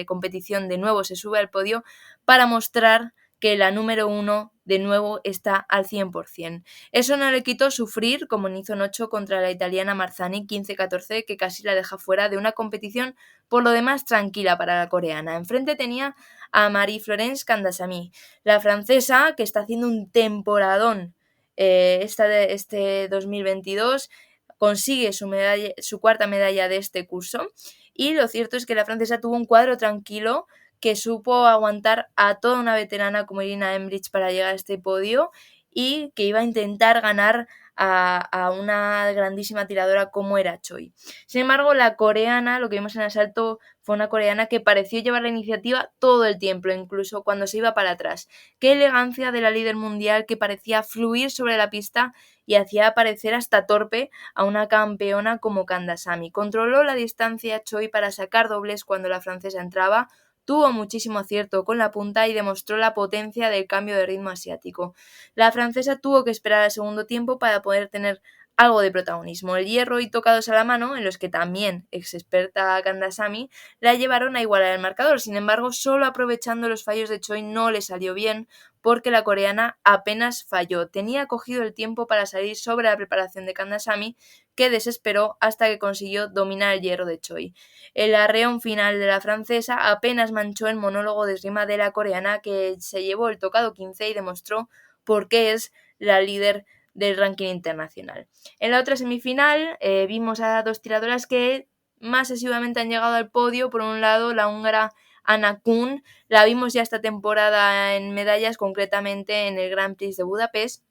Speaker 2: competición de nuevo se sube al podio para mostrar que la número 1 de nuevo está al 100%. Eso no le quitó sufrir, como hizo en 8 contra la italiana Marzani 15-14, que casi la deja fuera de una competición por lo demás tranquila para la coreana. Enfrente tenía a Marie-Florence Kandasamy, la francesa, que está haciendo un temporadón este 2022, consigue su cuarta medalla de este curso, y lo cierto es que la francesa tuvo un cuadro tranquilo que supo aguantar a toda una veterana como Irina Emrich para llegar a este podio, y que iba a intentar ganar a una grandísima tiradora como era Choi. Sin embargo, la coreana, lo que vimos en el asalto, fue una coreana que pareció llevar la iniciativa todo el tiempo, incluso cuando se iba para atrás. Qué elegancia de la líder mundial, que parecía fluir sobre la pista y hacía parecer hasta torpe a una campeona como Kandasamy. Controló la distancia Choi para sacar dobles cuando la francesa entraba, tuvo muchísimo acierto con la punta y demostró la potencia del cambio de ritmo asiático. La francesa tuvo que esperar al segundo tiempo para poder tener algo de protagonismo. El hierro y tocados a la mano, en los que también ex experta Kandasamy, la llevaron a igualar el marcador. Sin embargo, solo aprovechando los fallos de Choi no le salió bien, porque la coreana apenas falló. Tenía cogido el tiempo para salir sobre la preparación de Kandasamy, que desesperó hasta que consiguió dominar el hierro de Choi. El arreón final de la francesa apenas manchó el monólogo de esgrima de la coreana, que se llevó el tocado 15 y demostró por qué es la líder del ranking internacional. En la otra semifinal vimos a dos tiradoras que más asiduamente han llegado al podio. Por un lado, la húngara Anna Kuhn, la vimos ya esta temporada en medallas, concretamente en el Grand Prix de Budapest,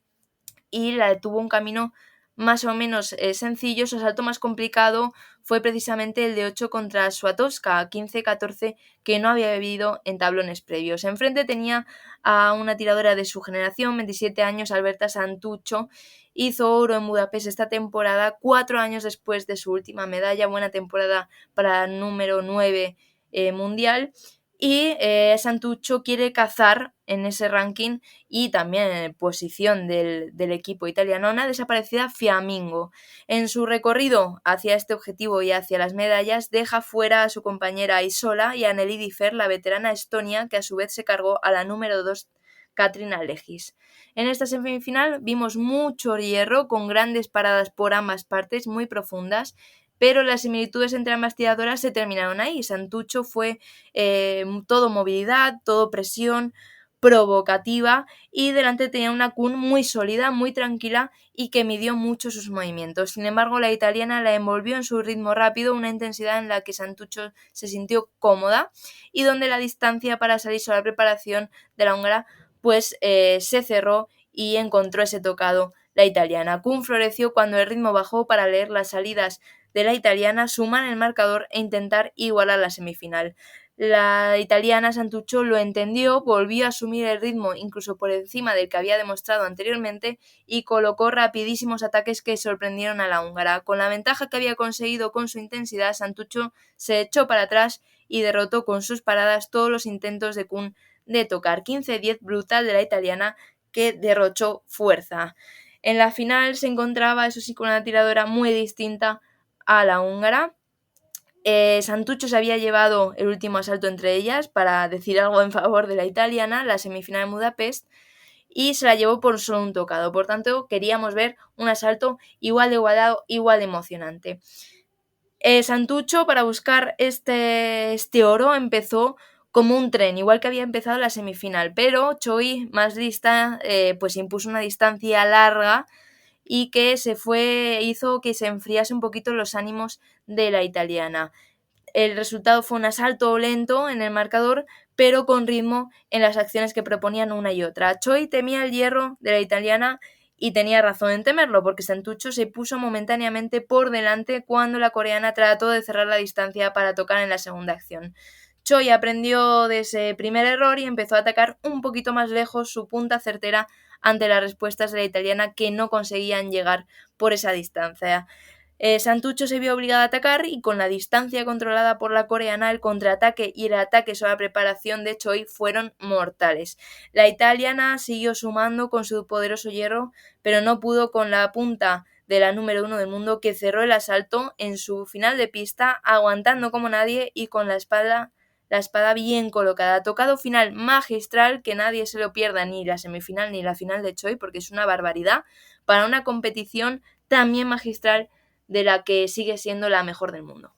Speaker 2: y tuvo un camino más o menos sencillo. Su asalto más complicado fue precisamente el de 8 contra Swatowska, 15-14, que no había vivido en tablones previos. Enfrente tenía a una tiradora de su generación, 27 años, Alberta Santucho. Hizo oro en Budapest esta temporada, 4 años después de su última medalla. Buena temporada para el número 9 mundial. Y Santucho quiere cazar en ese ranking y también en posición del equipo italiano una desaparecida Fiammingo. En su recorrido hacia este objetivo y hacia las medallas, deja fuera a su compañera Isola y a Nelly Differ, la veterana Estonia, que a su vez se cargó a la número 2, Katrina Legis. En esta semifinal vimos mucho hierro, con grandes paradas por ambas partes, muy profundas, pero las similitudes entre ambas tiradoras se terminaron ahí. Santucho fue todo movilidad, todo presión, provocativa, y delante tenía una Kun muy sólida, muy tranquila y que midió mucho sus movimientos. Sin embargo, la italiana la envolvió en su ritmo rápido, una intensidad en la que Santucho se sintió cómoda y donde la distancia para salir sobre la preparación de la húngara pues se cerró y encontró ese tocado la italiana. Kun floreció cuando el ritmo bajó para leer las salidas de la italiana, sumar el marcador e intentar igualar la semifinal. La italiana Santucho lo entendió, volvió a asumir el ritmo incluso por encima del que había demostrado anteriormente y colocó rapidísimos ataques que sorprendieron a la húngara. Con la ventaja que había conseguido con su intensidad, Santucho se echó para atrás y derrotó con sus paradas todos los intentos de Kun de tocar. 15-10 brutal de la italiana, que derrochó fuerza. En la final se encontraba, eso sí, con una tiradora muy distinta a la húngara. Santucho se había llevado el último asalto entre ellas para decir algo en favor de la italiana, la semifinal en Budapest, y se la llevó por solo un tocado. Por tanto, queríamos ver un asalto igual de igualado, igual de emocionante. Santucho, para buscar este oro, empezó como un tren, igual que había empezado la semifinal, pero Choi, más lista, pues impuso una distancia larga y que hizo que se enfriase un poquito los ánimos de la italiana. El resultado fue un asalto lento en el marcador, pero con ritmo en las acciones que proponían una y otra. Choi temía el hierro de la italiana y tenía razón en temerlo, porque Santucho se puso momentáneamente por delante cuando la coreana trató de cerrar la distancia para tocar en la segunda acción. Choi aprendió de ese primer error y empezó a atacar un poquito más lejos su punta certera ante las respuestas de la italiana, que no conseguían llegar por esa distancia. Santucho se vio obligado a atacar y con la distancia controlada por la coreana, el contraataque y el ataque sobre la preparación de Choi fueron mortales. La italiana siguió sumando con su poderoso hierro, pero no pudo con la punta de la número 1 del mundo, que cerró el asalto en su final de pista, aguantando como nadie y con la espada bien colocada. Tocado final magistral, que nadie se lo pierda, ni la semifinal ni la final de Choi, porque es una barbaridad para una competición también magistral de la que sigue siendo la mejor del mundo.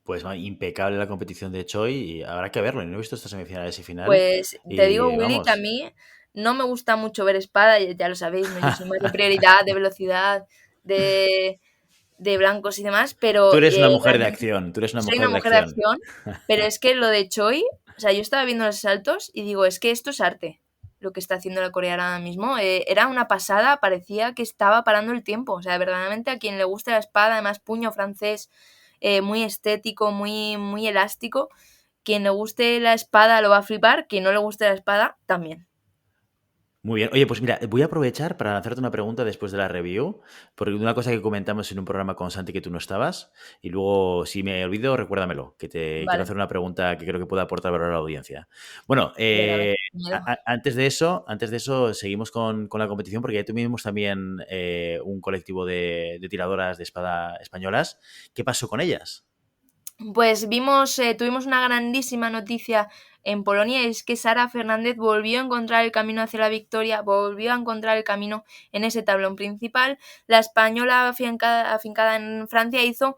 Speaker 1: Pues impecable la competición de Choi y habrá que verlo. No he visto estas semifinales y final.
Speaker 2: Pues te digo,
Speaker 1: Y
Speaker 2: Willy, que a
Speaker 1: vamos,
Speaker 2: mí no me gusta mucho ver espada, ya lo sabéis, ¿no? Yo soy más de prioridad, de velocidad, de, de blancos y demás,
Speaker 1: tú
Speaker 2: pero
Speaker 1: eres una mujer de
Speaker 2: realmente
Speaker 1: acción. Tú eres una
Speaker 2: soy una
Speaker 1: mujer de
Speaker 2: mujer de
Speaker 1: acción.
Speaker 2: acción, pero es que lo de Choi, o sea, yo estaba viendo los saltos y digo, es que esto es arte, lo que está haciendo la coreana ahora mismo. Era una pasada, parecía que estaba parando el tiempo, o sea, verdaderamente a quien le guste la espada, además puño francés, muy estético, muy, muy elástico, quien le guste la espada lo va a flipar, quien no le guste la espada también.
Speaker 1: Muy bien. Oye, pues mira, voy a aprovechar para hacerte una pregunta después de la review, porque una cosa que comentamos en un programa con Santi que tú no estabas, y luego si me olvido, recuérdamelo, que te quiero
Speaker 2: Vale,
Speaker 1: hacer una pregunta que creo que pueda aportar valor a la audiencia. Bueno,
Speaker 2: a ver, miedo.
Speaker 1: antes de eso, seguimos con la competición, porque ya tuvimos también un colectivo de tiradoras de espada españolas. ¿Qué pasó con ellas?
Speaker 2: Pues tuvimos una grandísima noticia en Polonia, y es que Sara Fernández volvió a encontrar el camino hacia la victoria, volvió a encontrar el camino en ese tablón principal. La española afincada en Francia hizo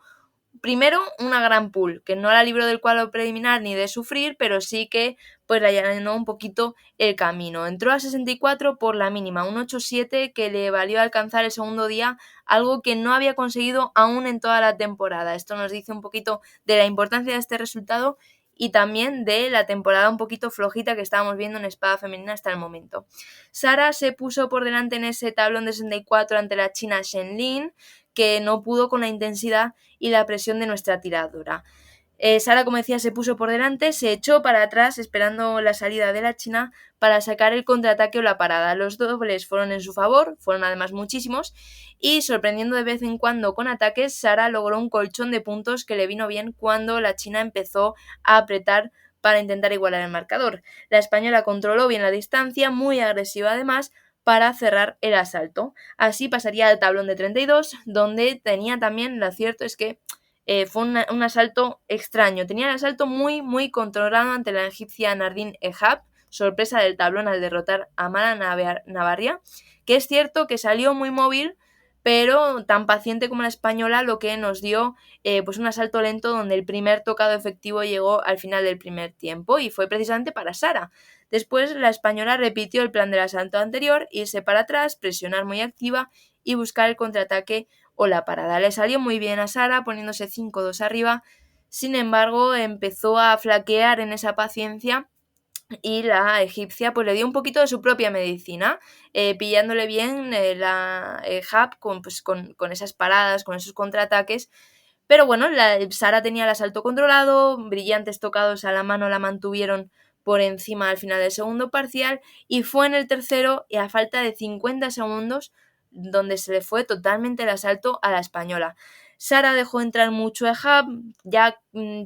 Speaker 2: primero una gran pool, que no la libró del cuadro preliminar ni de sufrir, pero sí que pues le allanó un poquito el camino. Entró a 64 por la mínima, un 8-7 que le valió alcanzar el segundo día, algo que no había conseguido aún en toda la temporada. Esto nos dice un poquito de la importancia de este resultado y también de la temporada un poquito flojita que estábamos viendo en espada femenina hasta el momento. Sara se puso por delante en ese tablón de 64 ante la china Shen Lin, que no pudo con la intensidad y la presión de nuestra tiradora. Sara, como decía, se puso por delante, se echó para atrás esperando la salida de la china para sacar el contraataque o la parada. Los dobles fueron en su favor, fueron además muchísimos, y sorprendiendo de vez en cuando con ataques, Sara logró un colchón de puntos que le vino bien cuando la china empezó a apretar para intentar igualar el marcador. La española controló bien la distancia, muy agresiva además, para cerrar el asalto. Así pasaría al tablón de 32, donde tenía también, lo cierto es que fue un asalto extraño. Tenía el asalto muy, muy controlado ante la egipcia Nardine Ehab, sorpresa del tablón al derrotar a Mara Navarria, que es cierto que salió muy móvil, pero tan paciente como la española, lo que nos dio pues un asalto lento donde el primer tocado efectivo llegó al final del primer tiempo y fue precisamente para Sara. Después la española repitió el plan del asalto anterior, irse para atrás, presionar muy activa y buscar el contraataque o la parada. Le salió muy bien a Sara poniéndose 5-2 arriba, sin embargo empezó a flaquear en esa paciencia y la egipcia pues le dio un poquito de su propia medicina, pillándole bien la Hub con esas paradas, con esos contraataques. Pero bueno, Sara tenía el asalto controlado, brillantes tocados a la mano la mantuvieron por encima al final del segundo parcial y fue en el tercero y a falta de 50 segundos donde se le fue totalmente el asalto a la española. Sara dejó entrar mucho a Hub, ya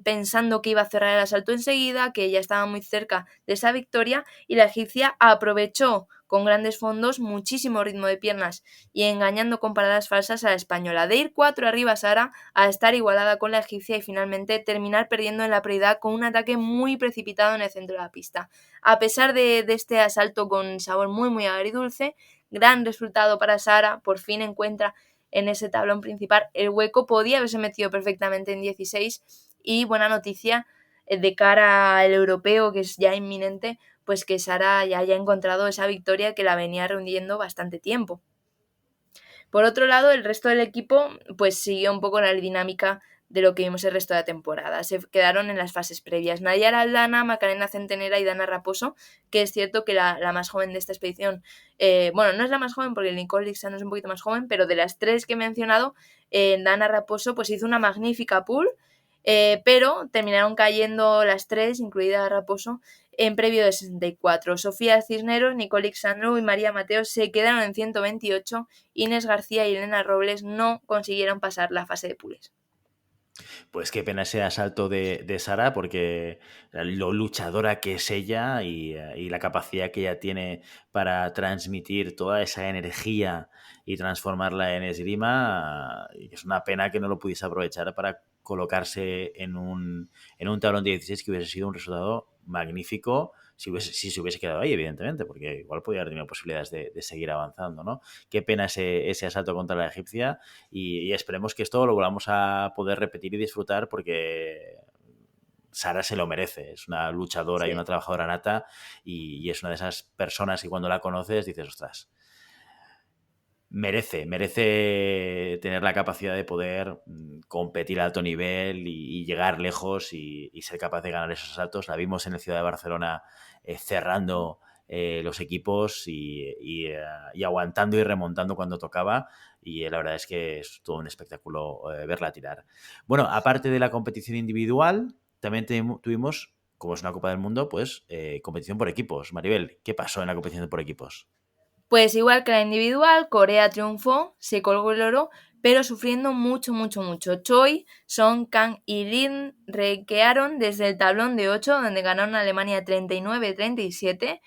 Speaker 2: pensando que iba a cerrar el asalto enseguida, que ya estaba muy cerca de esa victoria, y la egipcia aprovechó con grandes fondos, muchísimo ritmo de piernas y engañando con paradas falsas a la española. De ir 4 arriba Sara a estar igualada con la egipcia y finalmente terminar perdiendo en la prioridad con un ataque muy precipitado en el centro de la pista. A pesar de este asalto con sabor muy muy agridulce, gran resultado para Sara, por fin encuentra en ese tablón principal el hueco, podía haberse metido perfectamente en 16 y buena noticia de cara al europeo que es ya inminente, pues que Sara ya haya encontrado esa victoria que la venía reuniendo bastante tiempo. Por otro lado, el resto del equipo pues siguió un poco la dinámica de lo que vimos el resto de la temporada. Se quedaron en las fases previas Nayara Aldana, Macarena Centenera y Dana Raposo, que es cierto que la más joven de esta expedición, bueno, no es la más joven porque Nicole Dixon es un poquito más joven, pero de las tres que he mencionado, Dana Raposo pues hizo una magnífica pool, pero terminaron cayendo las tres, incluida Raposo, en previo de 64. Sofía Cisneros, Nicole Xandru y María Mateo se quedaron en 128. Inés García y Elena Robles no consiguieron pasar la fase de pools.
Speaker 1: Pues qué pena ese asalto de Sara, porque lo luchadora que es ella y la capacidad que ella tiene para transmitir toda esa energía y transformarla en esgrima, es una pena que no lo pudiese aprovechar para colocarse en un tablón de 16 que hubiese sido un resultado magnífico si se hubiese quedado ahí, evidentemente, porque igual podría haber tenido posibilidades de seguir avanzando, ¿no? Qué pena ese asalto contra la egipcia y esperemos que esto lo volvamos a poder repetir y disfrutar porque Sara se lo merece, es una luchadora y una trabajadora nata y es una de esas personas que cuando la conoces dices, ostras, merece tener la capacidad de poder competir a alto nivel y llegar lejos y ser capaz de ganar esos asaltos. La vimos en el Ciudad de Barcelona cerrando los equipos y aguantando y remontando cuando tocaba y la verdad es que es todo un espectáculo verla tirar. Bueno, aparte de la competición individual, también tuvimos, como es una Copa del Mundo, pues competición por equipos. Maribel, ¿qué pasó en la competición por equipos?
Speaker 2: Pues igual que la individual, Corea triunfó, se colgó el oro, pero sufriendo mucho, mucho, mucho. Choi, Song, Kang y Lin requearon desde el tablón de 8, donde ganaron a Alemania 39-37.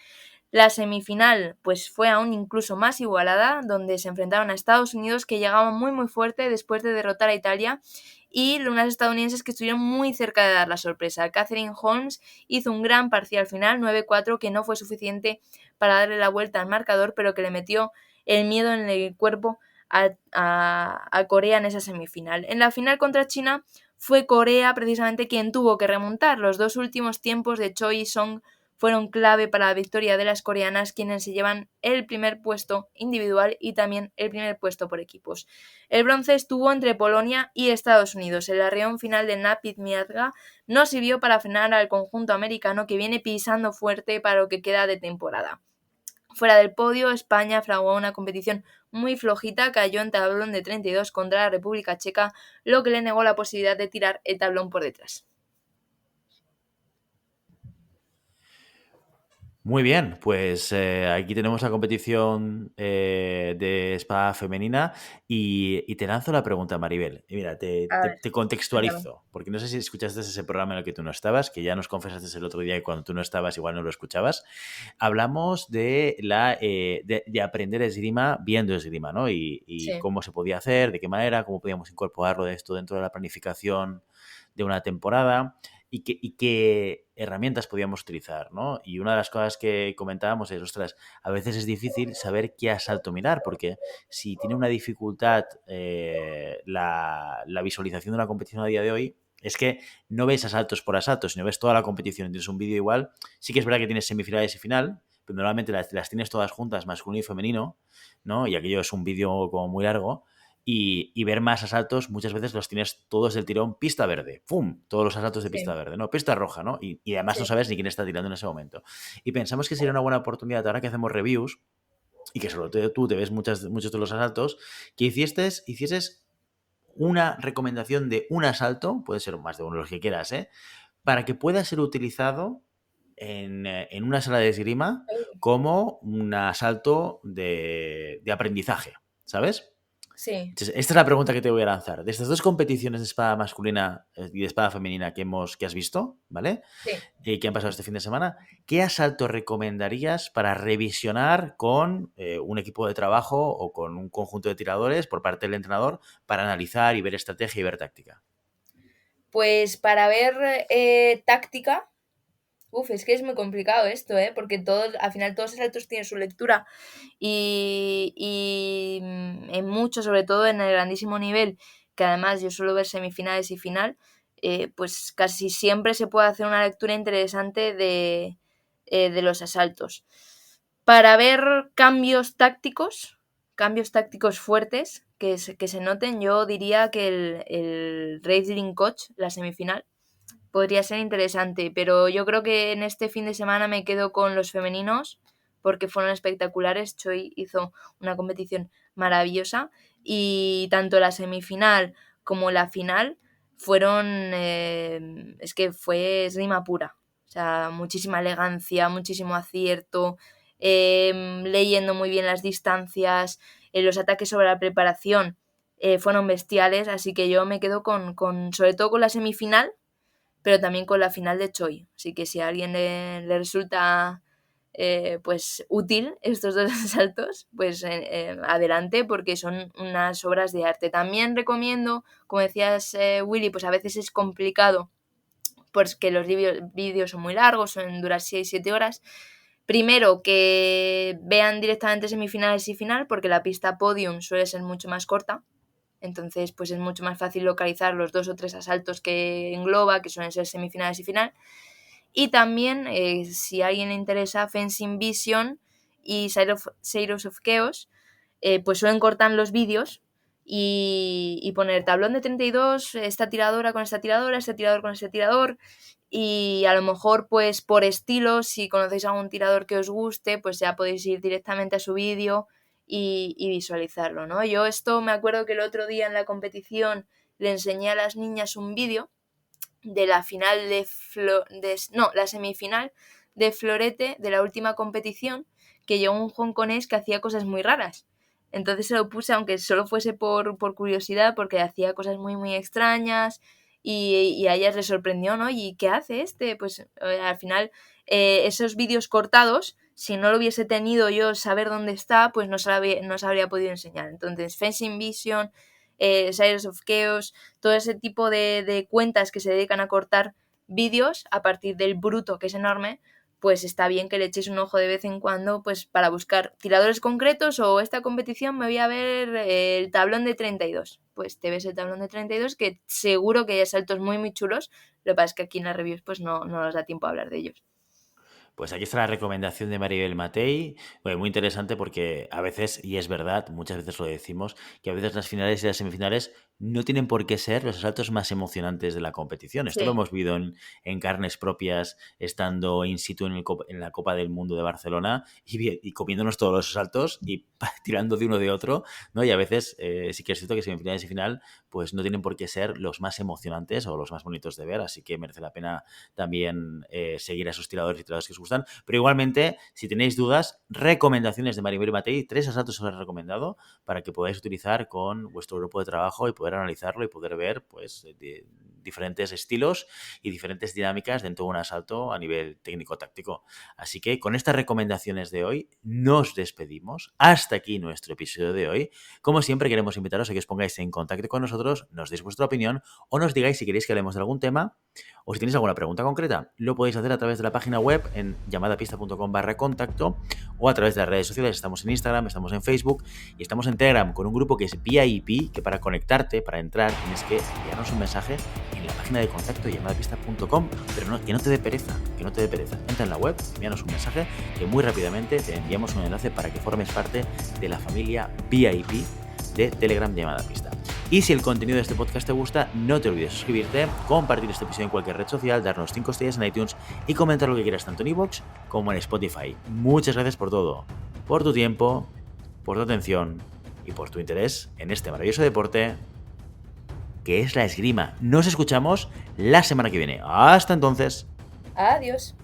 Speaker 2: La semifinal pues fue aún incluso más igualada, donde se enfrentaron a Estados Unidos, que llegaba muy muy fuerte después de derrotar a Italia, y unas estadounidenses que estuvieron muy cerca de dar la sorpresa. Catherine Holmes hizo un gran parcial final, 9-4, que no fue suficiente para darle la vuelta al marcador, pero que le metió el miedo en el cuerpo a Corea en esa semifinal. En la final contra China fue Corea precisamente quien tuvo que remontar. Los dos últimos tiempos de Choi y Song fueron clave para la victoria de las coreanas, quienes se llevan el primer puesto individual y también el primer puesto por equipos. El bronce estuvo entre Polonia y Estados Unidos. El arreón final de Napit Miazga no sirvió para frenar al conjunto americano, que viene pisando fuerte para lo que queda de temporada. Fuera del podio, España fraguó una competición muy flojita, cayó en tablón de 32 contra la República Checa, lo que le negó la posibilidad de tirar el tablón por detrás.
Speaker 1: Muy bien, pues aquí tenemos la competición de espada femenina y te lanzo la pregunta, Maribel. Y mira,
Speaker 2: A ver,
Speaker 1: te
Speaker 2: cuéntame.
Speaker 1: contextualizo, porque no sé si escuchaste ese programa en el que tú no estabas, que ya nos confesaste el otro día que cuando tú no estabas igual no lo escuchabas. Hablamos de de aprender esgrima viendo esgrima, ¿no? Y
Speaker 2: Sí,
Speaker 1: cómo se podía hacer, de qué manera, cómo podíamos incorporarlo de esto dentro de la planificación de una temporada y qué herramientas podíamos utilizar, ¿no? Y una de las cosas que comentábamos es, ostras, a veces es difícil saber qué asalto mirar, porque si tiene una dificultad la visualización de una competición a día de hoy, es que no ves asaltos por asaltos, sino ves toda la competición, tienes un vídeo igual. Sí que es verdad que tienes semifinales y final, pero normalmente las tienes todas juntas, masculino y femenino, ¿no? Y aquello es un vídeo como muy largo. Y ver más asaltos, muchas veces los tienes todos del tirón, pista verde, ¡pum! Todos los asaltos de pista
Speaker 2: sí,
Speaker 1: verde, ¿no? Pista roja, ¿no? Y además no
Speaker 2: sí.
Speaker 1: sabes ni quién está tirando en ese momento. Y pensamos que sería una buena oportunidad, ahora que hacemos reviews, y que solo tú te ves muchos de los asaltos, que hicieses una recomendación de un asalto, puede ser más de uno los que quieras, ¿eh? Para que pueda ser utilizado en una sala de esgrima como un asalto de aprendizaje, ¿sabes?
Speaker 2: Sí,
Speaker 1: Entonces, esta es la pregunta que te voy a lanzar. De estas dos competiciones de espada masculina y de espada femenina que has visto, ¿vale?
Speaker 2: sí.
Speaker 1: Y que han pasado este fin de semana, ¿qué asalto recomendarías para revisionar con un equipo de trabajo o con un conjunto de tiradores por parte del entrenador para analizar y ver estrategia y ver táctica?
Speaker 2: Pues para ver táctica, es que es muy complicado esto, porque al final todos los asaltos tienen su lectura y en mucho, sobre todo en el grandísimo nivel, que además yo suelo ver semifinales y final, pues casi siempre se puede hacer una lectura interesante de los asaltos. Para ver cambios tácticos fuertes que se noten, yo diría que el Wrestling Coach, la semifinal, podría ser interesante, pero yo creo que en este fin de semana me quedo con los femeninos porque fueron espectaculares. Choi hizo una competición maravillosa y tanto la semifinal como la final fueron, es que fue esgrima pura, o sea, muchísima elegancia, muchísimo acierto, leyendo muy bien las distancias, los ataques sobre la preparación fueron bestiales, así que yo me quedo sobre todo con la semifinal, pero también con la final de Choi. Así que si a alguien le resulta pues útil estos dos asaltos, pues adelante, porque son unas obras de arte. También recomiendo, como decías Willy, pues a veces es complicado porque los vídeos son muy largos, suelen durar 6-7 horas. Primero, que vean directamente semifinales y final, porque la pista podium suele ser mucho más corta, entonces pues es mucho más fácil localizar los 2 o 3 asaltos que engloba, que suelen ser semifinales y final. Y también, si a alguien le interesa, Fencing Vision y Shadows of Chaos, pues suelen cortar los vídeos y poner tablón de 32, esta tiradora con esta tiradora, este tirador con este tirador, y a lo mejor pues por estilo, si conocéis a algún tirador que os guste, pues ya podéis ir directamente a su vídeo y visualizarlo, ¿no? Yo esto me acuerdo que el otro día en la competición le enseñé a las niñas un vídeo de la final la semifinal de florete de la última competición, que llegó un hongkonés que hacía cosas muy raras. Entonces se lo puse, aunque solo fuese por curiosidad, porque hacía cosas muy, muy extrañas y a ellas les sorprendió, ¿no? ¿Y qué hace este? Pues al final esos vídeos cortados, si no lo hubiese tenido yo saber dónde está, pues no se habría podido enseñar. Entonces, Fencing Vision, Shadows of Chaos, todo ese tipo de cuentas que se dedican a cortar vídeos a partir del bruto, que es enorme, pues está bien que le echéis un ojo de vez en cuando, pues para buscar tiradores concretos, o esta competición me voy a ver el tablón de 32. Pues te ves el tablón de 32, que seguro que hay saltos muy muy chulos. Lo que pasa es que aquí en las reviews pues no nos da tiempo a hablar de ellos.
Speaker 1: Pues aquí está la recomendación de Maribel Matei. Bueno, muy interesante porque a veces, y es verdad, muchas veces lo decimos, que a veces las finales y las semifinales no tienen por qué ser los asaltos más emocionantes de la competición. Esto lo
Speaker 2: Sí,
Speaker 1: hemos vivido en carnes propias, estando in situ en la Copa del Mundo de Barcelona y comiéndonos todos los asaltos y tirando de uno de otro, ¿no? Y a veces sí que es cierto que semifinales y final pues no tienen por qué ser los más emocionantes o los más bonitos de ver, así que merece la pena también seguir a esos tiradores y tiradores que os gustan. Pero igualmente, si tenéis dudas, recomendaciones de Maribel Matei, 3 asaltos os he recomendado para que podáis utilizar con vuestro grupo de trabajo y poder analizarlo y poder ver pues diferentes estilos y diferentes dinámicas dentro de un asalto a nivel técnico-táctico. Así que con estas recomendaciones de hoy nos despedimos. Hasta aquí nuestro episodio de hoy. Como siempre, queremos invitaros a que os pongáis en contacto con nosotros, nos deis vuestra opinión o nos digáis si queréis que hablemos de algún tema o si tenéis alguna pregunta concreta. Lo podéis hacer a través de la página web en llamadapista.com/contacto o a través de las redes sociales. Estamos en Instagram, estamos en Facebook y estamos en Telegram con un grupo que es VIP, que para conectarte, para entrar, tienes que enviarnos un mensaje en la página de contacto llamadapista.com, pero no, que no te dé pereza, que no te dé pereza. Entra en la web, envíanos un mensaje que muy rápidamente te enviamos un enlace para que formes parte de la familia VIP de Telegram Llamada Pista. Y si el contenido de este podcast te gusta, no te olvides de suscribirte, compartir este episodio en cualquier red social, darnos 5 estrellas en iTunes y comentar lo que quieras tanto en iVoox como en Spotify. Muchas gracias por todo, por tu tiempo, por tu atención y por tu interés en este maravilloso deporte que es la esgrima. Nos escuchamos la semana que viene. Hasta entonces.
Speaker 2: adiós.